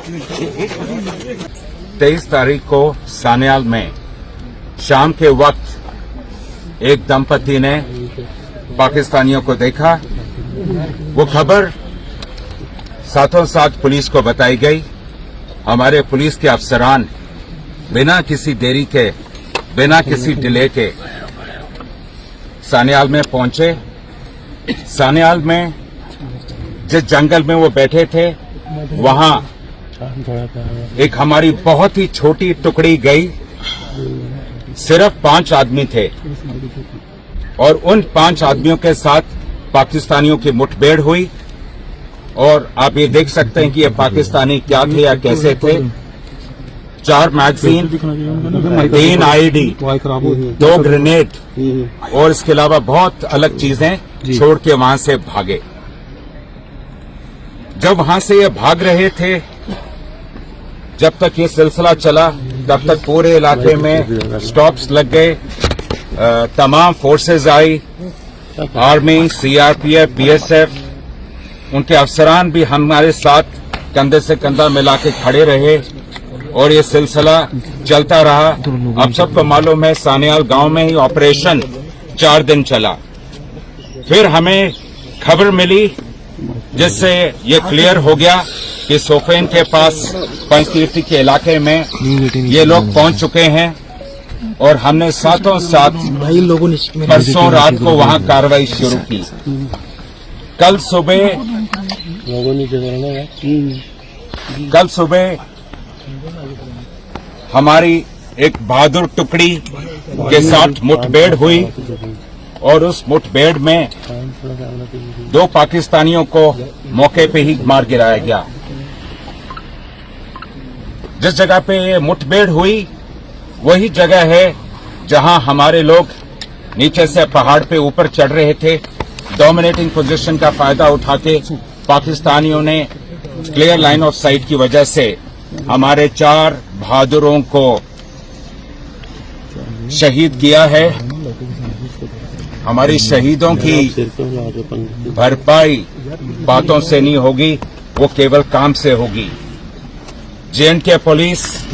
23 तारीख को सान्याल में शाम के वक्त एक दंपति ने पाकिस्तानियों को देखा। वो खबर साथों साथ पुलिस को बताई गई। हमारे पुलिस के अफसरान बिना किसी देरी के, बिना किसी डिले के सान्याल में पहुंचे। सान्याल में जिस जंगल में वो बैठे थे, वहां एक हमारी बहुत ही छोटी टुकड़ी गई। सिर्फ 5 आदमी थे और उन 5 आदमियों के साथ पाकिस्तानियों की मुठभेड़ हुई। और आप ये देख सकते हैं कि ये पाकिस्तानी क्या थे या कैसे थे। 4 मैगजीन, 3 आईडी, 2 ग्रेनेड और इसके अलावा बहुत अलग चीजें छोड़ के वहां से भागे। जब वहां से ये भाग रहे थे, जब तक ये सिलसिला चला, तब तक पूरे इलाके में स्टॉप्स लग गए। तमाम फोर्सेज आई, आर्मी, सीआरपीएफ, बीएसएफ, उनके अफसरान भी हमारे साथ कंधे से कंधा मिला के खड़े रहे और ये सिलसिला चलता रहा। अब सबको मालूम है, सान्याल गांव में ही ऑपरेशन 4 दिन चला। फिर हमें खबर मिली जिससे ये क्लियर हो गया कि सोफेन के पास पंचतीर्थी के इलाके में ये लोग पहुंच चुके हैं और हमने साथों साथ परसों रात को वहां कार्रवाई शुरू की। कल सुबह हमारी एक बहादुर टुकड़ी के साथ मुठभेड़ हुई और उस मुठभेड़ में 2 पाकिस्तानियों को मौके पे ही मार गिराया गया। जिस जगह पे ये मुठभेड़ हुई वही जगह है जहां हमारे लोग नीचे से पहाड़ पे ऊपर चढ़ रहे थे। डोमिनेटिंग पोजीशन का फायदा उठा के पाकिस्तानियों ने क्लियर लाइन ऑफ साइट की वजह से हमारे 4 बहादुरों को शहीद किया है। हमारी शहीदों की भरपाई बातों से नहीं होगी, वो केवल काम से होगी। जे&के पुलिस,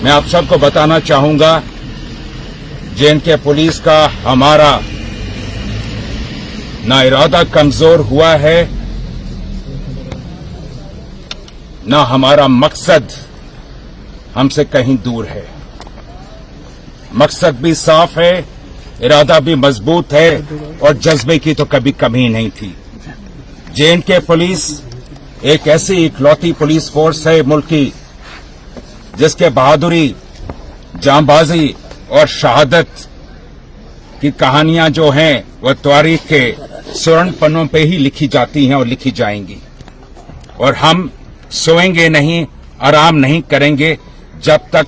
मैं आप सबको बताना चाहूंगा, जे&के पुलिस का हमारा ना इरादा कमजोर हुआ है, ना हमारा मकसद हमसे कहीं दूर है। मकसद भी साफ है, इरादा भी मजबूत है और जज्बे की तो कभी कमी नहीं थी। जे&के पुलिस एक ऐसी इकलौती पुलिस फोर्स है मुल्क की जिसके बहादुरी, जांबाजी और शहादत की कहानियां जो हैं वह तारीख के स्वर्ण पन्नों पे ही लिखी जाती हैं और लिखी जाएंगी। और हम सोएंगे नहीं, आराम नहीं करेंगे जब तक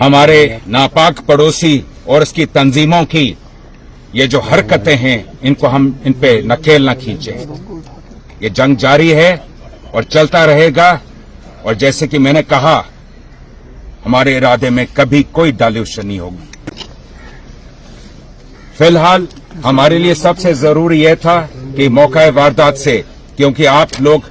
हमारे नापाक पड़ोसी और इसकी तंजीमों की ये जो हरकतें हैं इनको हम इन पे नकेल न खींचें। ये जंग जारी है और चलता रहेगा। और जैसे कि मैंने कहा, हमारे इरादे में कभी कोई डाल्यूशन नहीं होगी। फिलहाल हमारे लिए सबसे जरूरी यह था कि मौका वारदात से, क्योंकि आप लोग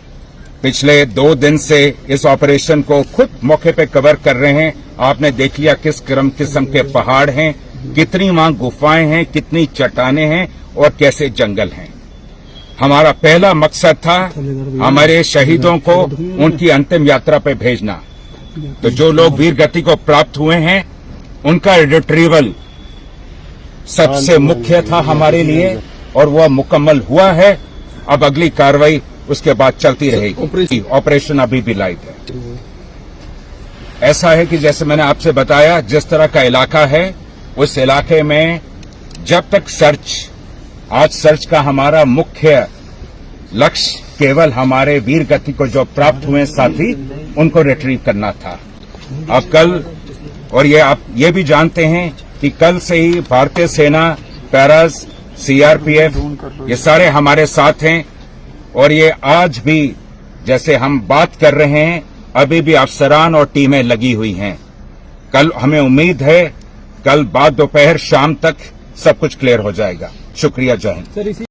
पिछले 2 दिन से इस ऑपरेशन को खुद मौके पे कवर कर रहे हैं, आपने देख लिया किस किस्म के पहाड़ हैं, कितनी वहां गुफाएं हैं, कितनी चट्टानें हैं और कैसे जंगल हैं। हमारा पहला मकसद था हमारे शहीदों को उनकी अंतिम यात्रा पे भेजना। तो जो लोग वीर गति को प्राप्त हुए हैं उनका रिट्रीवल सबसे मुख्य था हमारे लिए और वह मुकम्मल हुआ है। अब अगली कार्रवाई उसके बाद चलती रहेगी। ऑपरेशन अभी भी लाइव है। ऐसा है कि जैसे मैंने आपसे बताया, जिस तरह का इलाका है उस इलाके में जब तक आज सर्च का हमारा मुख्य लक्ष्य केवल हमारे वीर गति को जो प्राप्त हुए साथी उनको रिट्रीव करना था। अब कल, और ये आप ये भी जानते हैं कि कल से ही भारतीय सेना, पैरास, सीआरपीएफ ये सारे हमारे साथ हैं और ये आज भी जैसे हम बात कर रहे हैं अभी भी अफसरान और टीमें लगी हुई हैं। कल हमें उम्मीद है कल बाद दोपहर शाम तक सब कुछ क्लियर हो जाएगा। शुक्रिया, जय हिंद।